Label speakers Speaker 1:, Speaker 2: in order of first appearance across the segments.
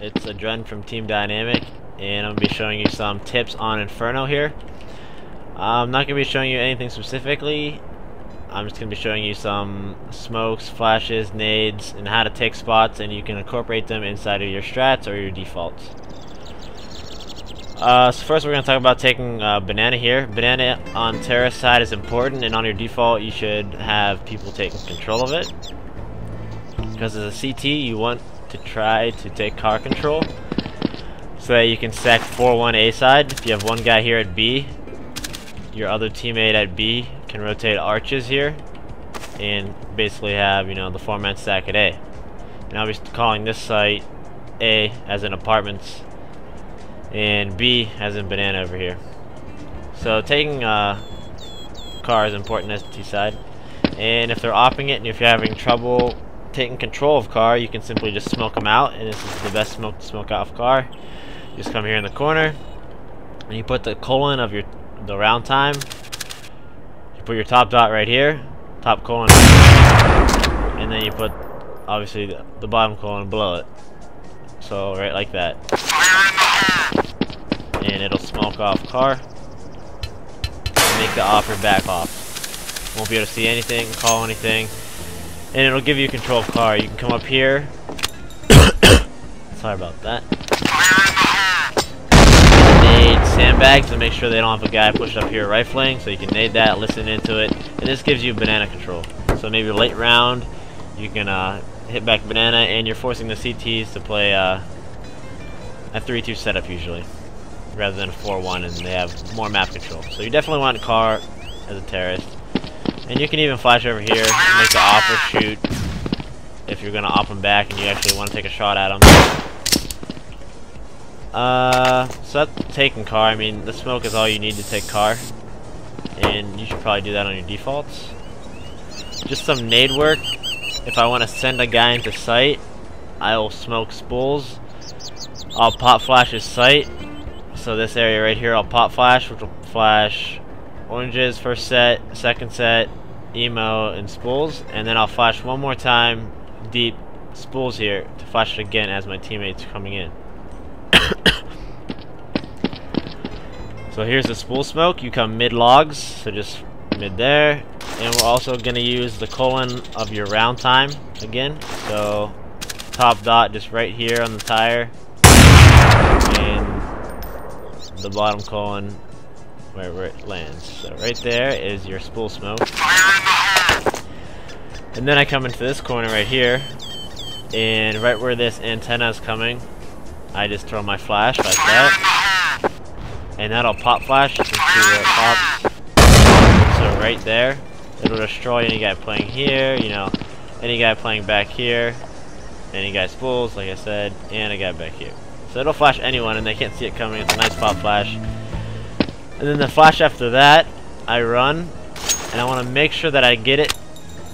Speaker 1: It's adreN from Team Dynamic, and I'm going to be showing you some tips on Inferno here. I'm not going to be showing you anything specifically. I'm just going to be showing you some smokes, flashes, nades, and how to take spots, and you can incorporate them inside of your strats or your defaults. So first we're going to talk about taking banana here. Banana on terrorist side is important, and on your default you should have people taking control of it. Because as a CT you want to try to take car control so that you can stack 4-1 A side. If you have one guy here at B, your other teammate at B can rotate arches here and basically have, you know, the 4-man stack at A. And I'll be calling this site A as in apartments and B as in banana over here. So taking car is important as T side, and if they're opping it and if you're having trouble taking control of car, you can simply just smoke them out, and this is the best smoke to smoke out of car. You just come here in the corner and you put the colon of the round time. You put your top dot right here, top colon, and then you put obviously the bottom colon below it. So right like that, and it'll smoke off car and make the offer back off. Won't be able to see anything, call anything, and it'll give you control of car. You can come up here. Sorry about that. Nade sandbags to make sure they don't have a guy pushed up here rifling, so you can nade that, listen into it, and this gives you banana control. So maybe late round you can hit back banana, and you're forcing the CTs to play a 3-2 setup usually, rather than a 4-1, and they have more map control. So you definitely want car as a terrorist. And you can even flash over here and make the offer shoot if you're going to op them back and you actually want to take a shot at them. So that's taking car. I mean, the smoke is all you need to take car, and you should probably do that on your defaults. Just some nade work. If I want to send a guy into sight, I will smoke spools. I'll pop flash his sight. So this area right here, I'll pop flash, which will flash oranges first set, second set, emo, and spools, and then I'll flash one more time deep spools here to flash it again as my teammates are coming in. So here's the spool smoke. You come mid logs, so just mid there, and we're also going to use the colon of your round time again. So top dot just right here on the tire, and the bottom colon where it lands. So right there is your spool smoke. And then I come into this corner right here, and right where this antenna is coming, I just throw my flash like that, and that'll pop flash. You can see where it pops. So right there, it'll destroy any guy playing here, you know, any guy playing back here, any guy spools, like I said, and a guy back here. So it'll flash anyone and they can't see it coming. It's a nice pop flash. And then the flash after that, I run, and I want to make sure that I get it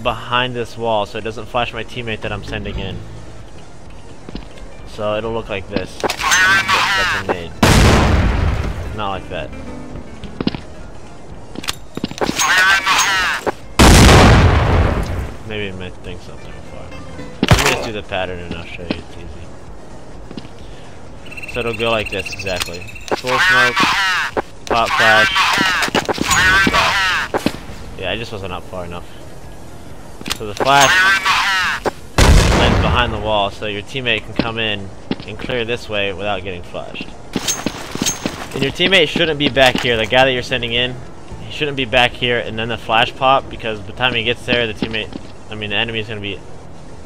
Speaker 1: behind this wall so it doesn't flash my teammate that I'm sending in. So it'll look like this. That's a nade. Not like that. Maybe it might think something before. Let me just do the pattern and I'll show you. It's easy. So it'll go like this exactly. Full smoke. Pop flash. Yeah, I just wasn't up far enough. So the flash lands behind the wall, so your teammate can come in and clear this way without getting flashed. And your teammate shouldn't be back here. The guy that you're sending in, he shouldn't be back here and then the flash pop, because by the time he gets there, the enemy is going to be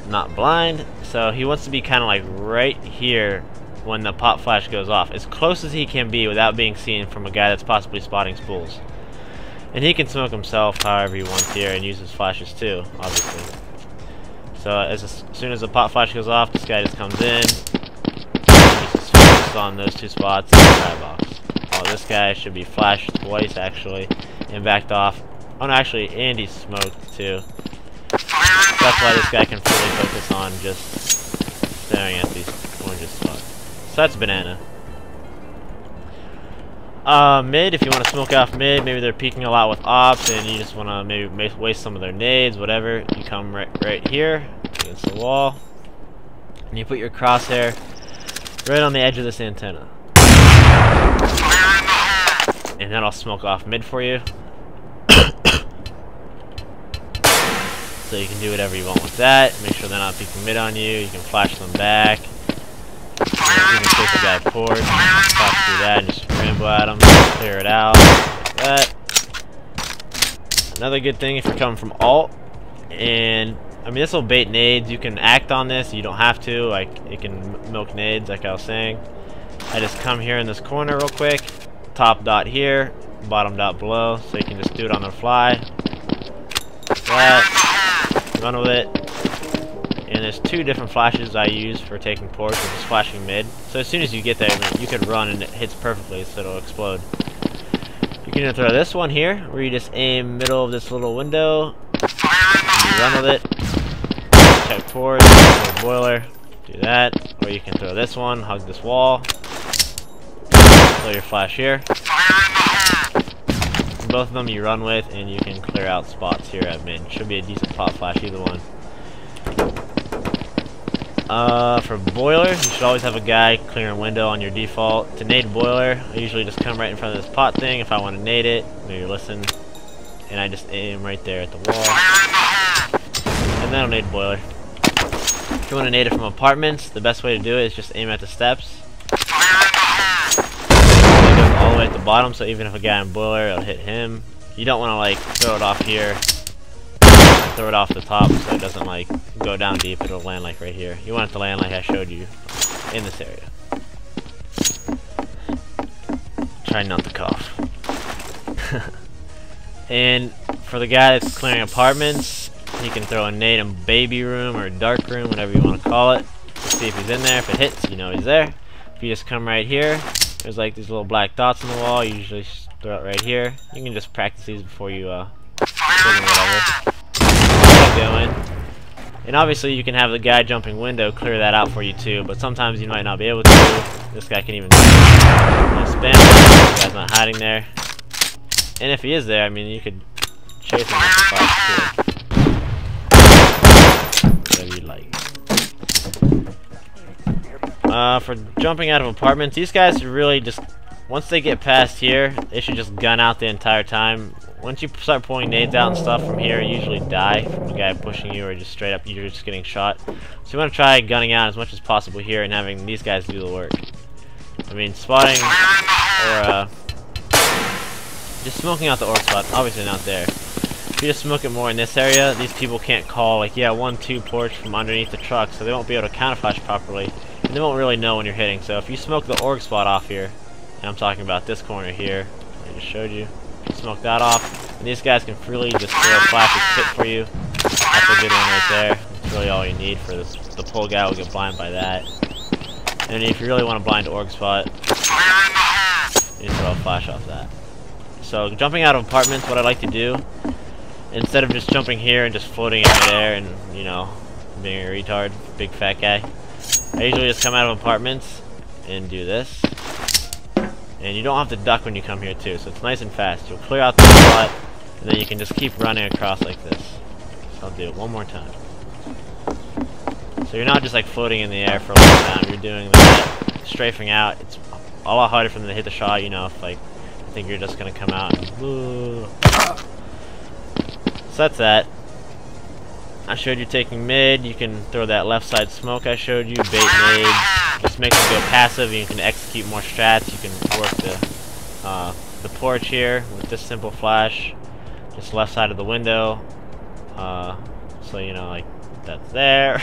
Speaker 1: not blind. So he wants to be kind of like right here when the pop flash goes off, as close as he can be without being seen from a guy that's possibly spotting spools. And he can smoke himself however he wants here and use his flashes too, obviously. So as soon as the pop flash goes off, this guy just comes in, just focused on those two spots in the sky box. Oh, this guy should be flashed twice actually, and backed off. Oh no, actually, and he's smoked too. That's why this guy can fully focus on just staring at these orange spots. So that's banana. Mid, if you want to smoke off mid, maybe they're peeking a lot with ops and you just want to maybe waste some of their nades, whatever, you come right here against the wall and you put your crosshair right on the edge of this antenna. And then I'll smoke off mid for you. So you can do whatever you want with that. Make sure they're not peeking mid on you. You can flash them back. You can take the guy forward, flash through that, and just rambo at him, clear it out, like that. Another good thing if you're coming from alt, and I mean this will bait nades. You can act on this. You don't have to. Like it can milk nades, like I was saying. I just come here in this corner real quick. Top dot here, bottom dot below, so you can just do it on the fly. Like that. Run with it. And there's two different flashes I use for taking ports, which is flashing mid. So as soon as you get there, you could run and it hits perfectly, so it'll explode. You can throw this one here, where you just aim middle of this little window. You run with it. Check ports, throw boiler, do that. Or you can throw this one, hug this wall. Throw your flash here. Both of them you run with, and you can clear out spots here at mid. Should be a decent pop flash, either one. For boiler, you should always have a guy clearing window on your default. To nade boiler, I usually just come right in front of this pot thing if I want to nade it. Maybe listen. And I just aim right there at the wall. And then I'll nade boiler. If you want to nade it from apartments, the best way to do it is just aim at the steps. It goes all the way at the bottom, so even if a guy in boiler, it'll hit him. You don't want to like throw it off here. Throw it off the top so it doesn't like go down deep. It'll land like right here. You want it to land like I showed you in this area. Try not to cough. And for the guy that's clearing apartments, he can throw a nade in baby room or dark room, whatever you want to call it. See if he's in there. If it hits, you know he's there. If you just come right here, there's like these little black dots on the wall. You usually throw it right here. You can just practice these before you whatever. Going. And obviously you can have the guy jumping window clear that out for you too, but sometimes you might not be able to. This guy can even spam. This guy's not hiding there. And if he is there, I mean you could chase him with the flash too. Whatever you like. For jumping out of apartments, these guys really just, once they get past here, they should just gun out the entire time. Once you start pulling nades out and stuff from here, you usually die from the guy pushing you, or just straight up you're just getting shot. So you want to try gunning out as much as possible here and having these guys do the work. I mean, spotting or just smoking out the orc spot, obviously not there. If you just smoke it more in this area, these people can't call like, yeah, 1-2 porch from underneath the truck, so they won't be able to counterflash properly, and they won't really know when you're hitting. So if you smoke the orc spot off here, and I'm talking about this corner here, I just showed you. Smoke that off, and these guys can freely just throw a flash pit for you. That's a good one right there. That's really all you need for this. The pull guy will get blind by that. And if you really want to blind org spot, you throw a flash off that. So jumping out of apartments, what I like to do, instead of just jumping here and just floating in midair and, you know, being a retard, big fat guy, I usually just come out of apartments and do this. And you don't have to duck when you come here too, so it's nice and fast. You'll clear out the spot, and then you can just keep running across like this. So I'll do it one more time. So you're not just like floating in the air for a long time, you're doing that, strafing out. It's a lot harder for them to hit the shot, you know, if like, I think you're just gonna come out and woo. So that's that. I showed you taking mid, you can throw that left side smoke I showed you, bait nades. Just make them go passive, and you can execute more strats. You can work the porch here with this simple flash, just left side of the window. So you know, like that's there.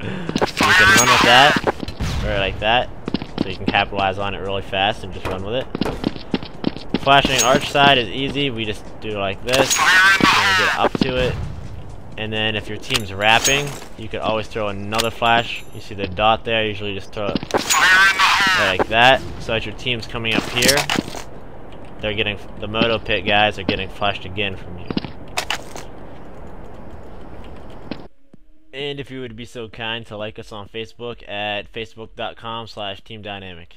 Speaker 1: You can run with that, or like that, so you can capitalize on it really fast and just run with it. Flashing arch side is easy. We just do like this. You're gonna get up to it. And then if your team's wrapping, you could always throw another flash. You see the dot there, usually just throw it right like that. So as your team's coming up here, they're getting, the moto pit guys are getting flashed again from you. And if you would be so kind to like us on Facebook at facebook.com/teamdynamic.